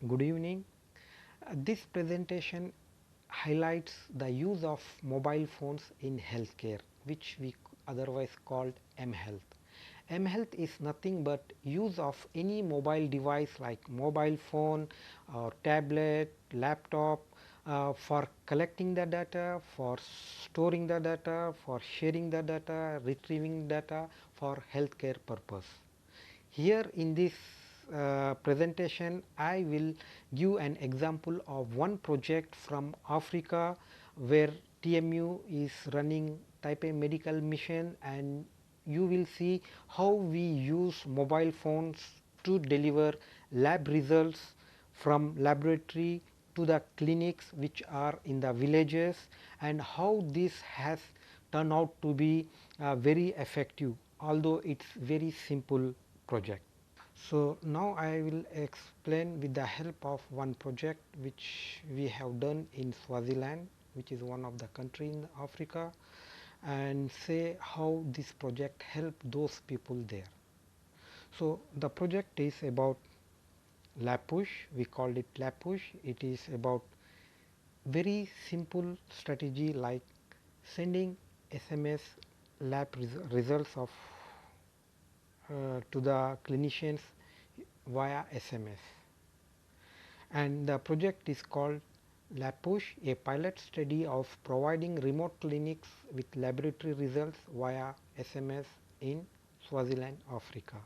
Good evening. This presentation highlights the use of mobile phones in healthcare, which we otherwise called mHealth. mHealth is nothing but use of any mobile device like mobile phone or tablet, laptop for collecting the data, for storing the data, for sharing the data, retrieving data for healthcare purpose. Here in this presentation, I will give an example of one project from Africa where TMU is running type A medical mission, and you will see how we use mobile phones to deliver lab results from laboratory to the clinics which are in the villages, and how this has turned out to be very effective, although it's very simple project. So now I will explain with the help of one project which we have done in Swaziland, which is one of the country in Africa, and say how this project helped those people there. So the project is about lab push. We called it lab push. It is about very simple strategy like sending SMS lab results of to the clinicians via SMS, and the project is called LabPush, a pilot study of providing remote clinics with laboratory results via SMS in Swaziland, Africa,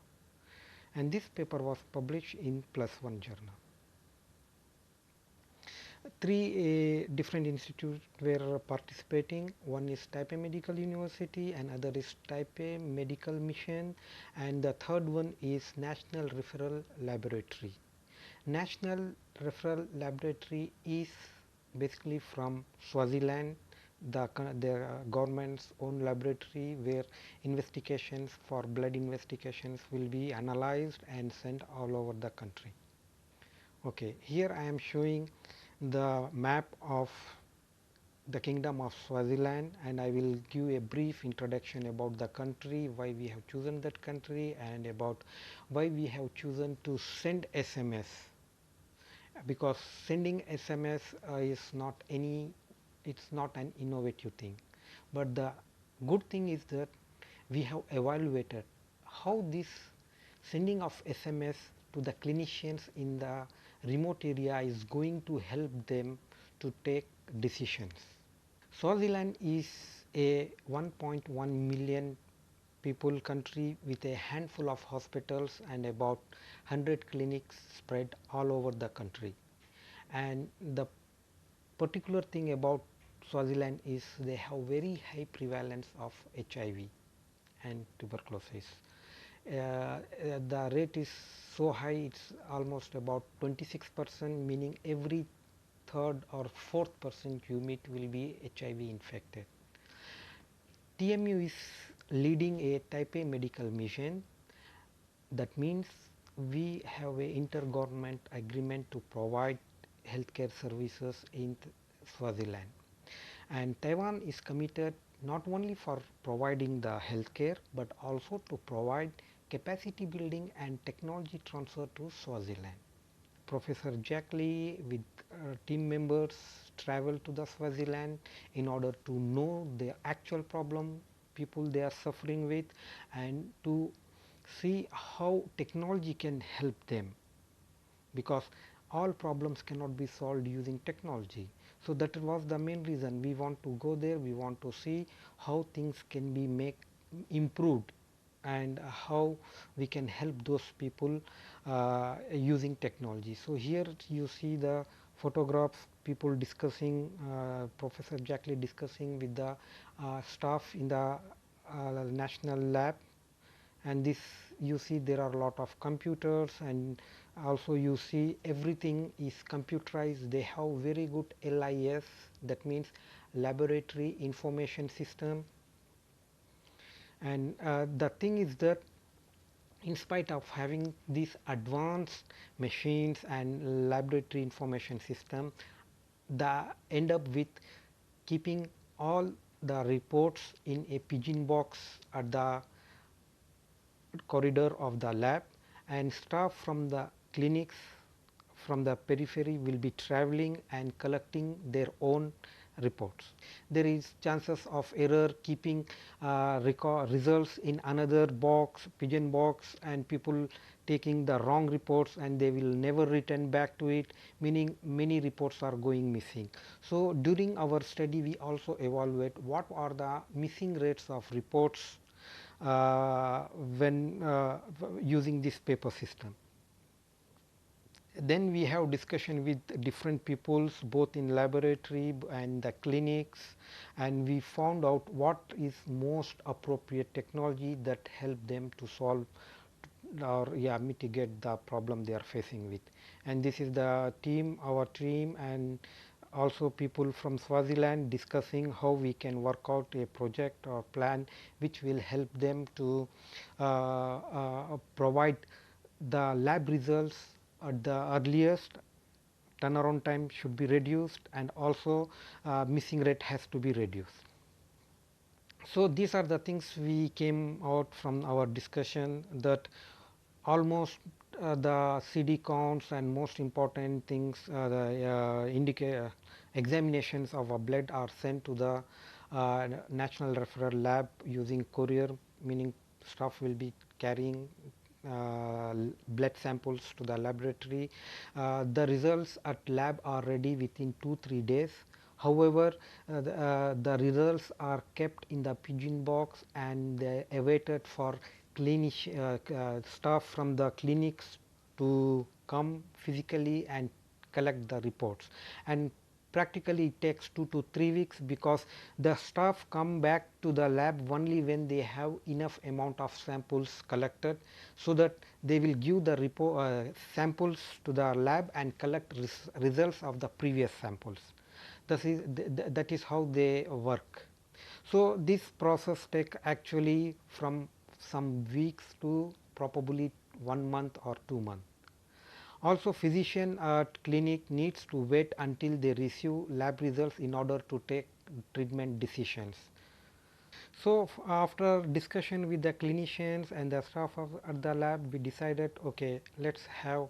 and this paper was published in PLOS ONE journal. Three different institutes were participating. One is Type A Medical University, another is Type A Medical Mission, and the third one is National Referral Laboratory. National Referral Laboratory is basically from Swaziland, the government's own laboratory where investigations for blood investigations will be analyzed and sent all over the country. Okay, here I am showing the map of the Kingdom of Swaziland, and I will give a brief introduction about the country, why we have chosen that country, and about why we have chosen to send SMS, because sending SMS is not any, it's not an innovative thing, but the good thing is that we have evaluated how this sending of SMS to the clinicians in the remote area is going to help them to take decisions. Swaziland is a 1.1 million people country with a handful of hospitals and about 100 clinics spread all over the country. And the particular thing about Swaziland is they have very high prevalence of HIV and tuberculosis. The rate is so high, it's almost about 26%, meaning every third or fourth person you meet will be HIV infected. TMU is leading a type A medical mission. That means we have a intergovernment agreement to provide healthcare services in Swaziland, and Taiwan is committed not only for providing the healthcare but also to provide capacity building and technology transfer to Swaziland. Professor Jack Lee with team members travel to the Swaziland in order to know the actual problem people they are suffering with, and to see how technology can help them, because all problems cannot be solved using technology. So that was the main reason we want to go there. We want to see how things can be improved, and how we can help those people using technology. So here you see the photographs, people discussing, Professor Jackley discussing with the staff in the national lab, and this you see there are a lot of computers, and also you see everything is computerized. They have very good LIS, that means laboratory information system. And the thing is that in spite of having these advanced machines and laboratory information system, they end up with keeping all the reports in a pigeon box at the corridor of the lab, and staff from the clinics from the periphery will be traveling and collecting their own reports. There is chances of error, keeping results in another box, pigeon box, and people taking the wrong reports and they will never return back to it, meaning many reports are going missing. So during our study we also evaluate what are the missing rates of reports when using this paper system. Then we have discussion with different peoples both in laboratory and the clinics, and we found out what is most appropriate technology that help them to solve or mitigate the problem they are facing with. And this is the team, our team, and also people from Swaziland discussing how we can work out a project or plan which will help them to provide the lab results at the earliest. Turnaround time should be reduced, and also missing rate has to be reduced. So these are the things we came out from our discussion, that almost the CD counts and most important things, the examinations of a blood are sent to the national referral lab using courier, meaning staff will be carrying blood samples to the laboratory. The results at lab are ready within 2-3 days. However, the results are kept in the pigeon box and they awaited for staff from the clinics to come physically and collect the reports. And practically it takes 2 to 3 weeks, because the staff come back to the lab only when they have enough amount of samples collected, so that they will give the samples to the lab and collect results of the previous samples. That is how they work. So this process take actually from some weeks to probably 1 month or 2 months. Also, physician at clinic needs to wait until they receive lab results in order to take treatment decisions. So after discussion with the clinicians and the staff at the lab, we decided, okay, let's have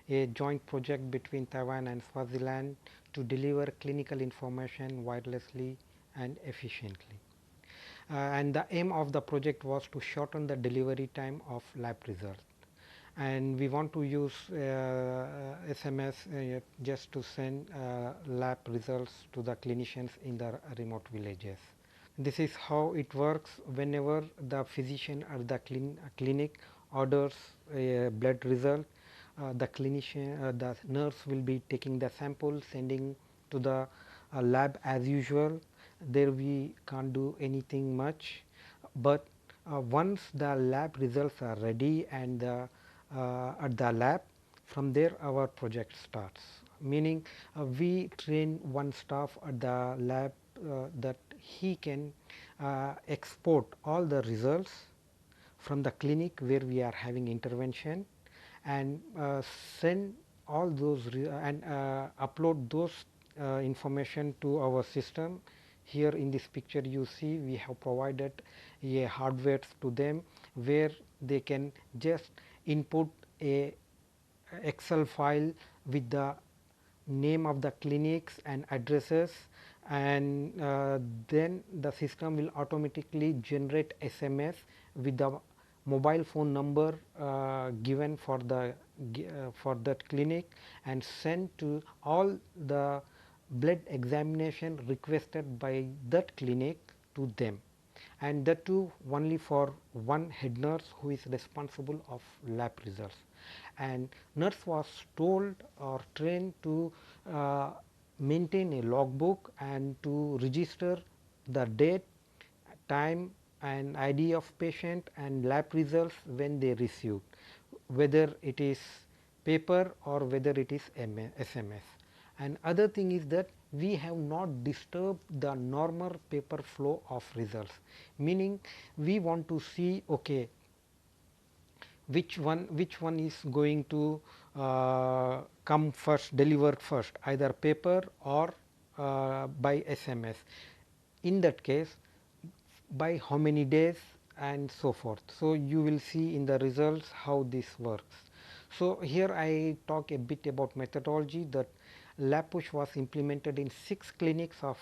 a joint project between Taiwan and Swaziland to deliver clinical information wirelessly and efficiently. And the aim of the project was to shorten the delivery time of lab results. And we want to use SMS just to send lab results to the clinicians in the remote villages. This is how it works. Whenever the physician at the clinic orders a blood result, the nurse will be taking the sample, sending to the lab as usual. There we can't do anything much, but once the lab results are ready and at the lab, from there our project starts. Meaning we train one staff at the lab that he can export all the results from the clinic where we are having intervention, and send all those and upload those information to our system. Here in this picture you see we have provided a hardware to them where they can just input a Excel file with the name of the clinics and addresses, and then the system will automatically generate SMS with the mobile phone number given for the for that clinic, and send to all the blood examination requested by that clinic to them, and that too only for one head nurse who is responsible of lab results. And nurse was told or trained to maintain a logbook and to register the date, time and ID of patient and lab results when they received, whether it is paper or whether it is SMS. And other thing is that we have not disturbed the normal paper flow of results, meaning we want to see, okay, which one is going to come first, delivered first, either paper or by SMS. In that case, by how many days and so forth. So you will see in the results how this works. So here I talk a bit about methodology. That lab push was implemented in 6 clinics of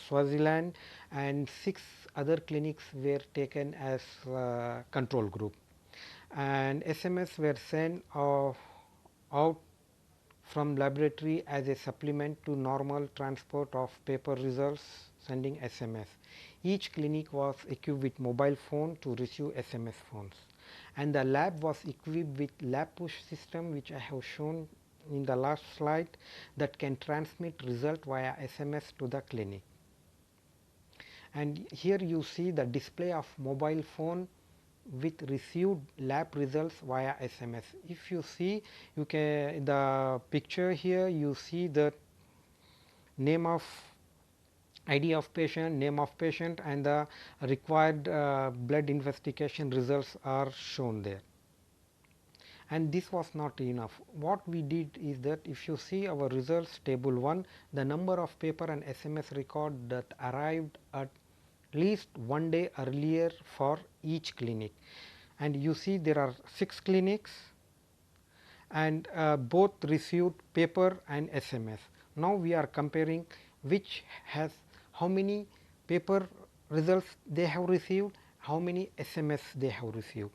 Swaziland, and 6 other clinics were taken as control group, and SMS were sent out from laboratory as a supplement to normal transport of paper results sending SMS. Each clinic was equipped with mobile phone to receive SMS phones, and the lab was equipped with lab push system, which I have shown in the last slide, that can transmit result via SMS to the clinic. And here you see the display of mobile phone with received lab results via SMS. If you see, you can the picture here, you see the name of ID of patient, name of patient, and the required blood investigation results are shown there. And this was not enough. What we did is that if you see our results table 1, the number of paper and SMS record that arrived at least one day earlier for each clinic, and you see there are 6 clinics, and both received paper and SMS. Now we are comparing which has how many paper results they have received, how many SMS they have received.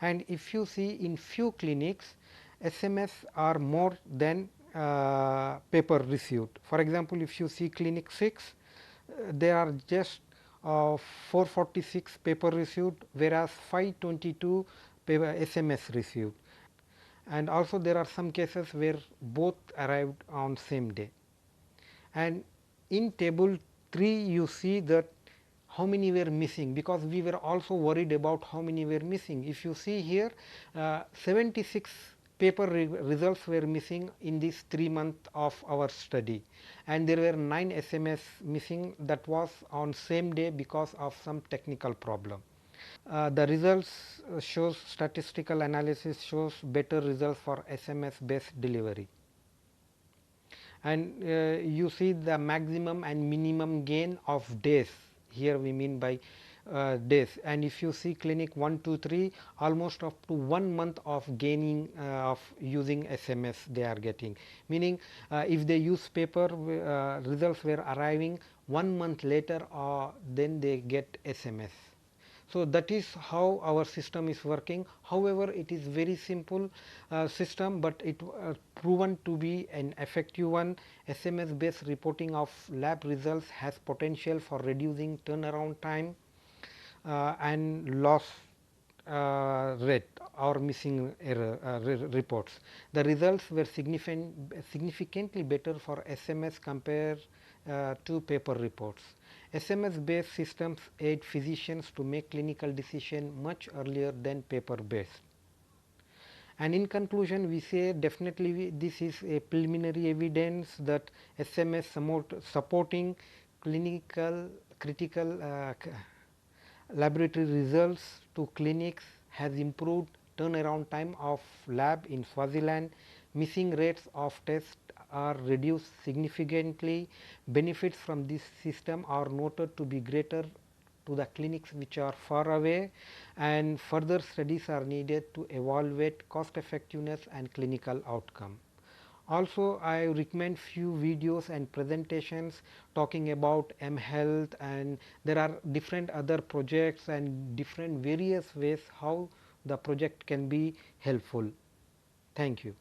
And if you see in few clinics, SMS are more than paper received. For example, if you see clinic 6, there are just 446 paper received, whereas 522 paper SMS received. And also there are some cases where both arrived on same day. And in table 3 you see that how many were missing, because we were also worried about how many were missing. If you see here, 76 paper results were missing in this 3 month of our study, and there were 9 SMS missing, that was on same day because of some technical problem. The results shows, statistical analysis shows better results for SMS based delivery. And you see the maximum and minimum gain of days, here we mean by days. And if you see clinic 1, 2, 3, almost up to 1 month of gaining of using SMS they are getting, meaning if they use paper, results were arriving 1 month later, then they get SMS. So that is how our system is working. However, it is very simple system, but it proven to be an effective one. SMS based reporting of lab results has potential for reducing turnaround time and loss rate or missing error reports. The results were significantly better for SMS compared to paper reports. SMS based systems aid physicians to make clinical decisions much earlier than paper based. And in conclusion, we say definitely this is a preliminary evidence that SMS supporting clinical critical laboratory results to clinics has improved turnaround time of lab in Swaziland. Missing rates of tests are reduced significantly. Benefits from this system are noted to be greater to the clinics which are far away, and further studies are needed to evaluate cost effectiveness and clinical outcome. Also, I recommend few videos and presentations talking about mHealth, and there are different other projects and different various ways how the project can be helpful. Thank you.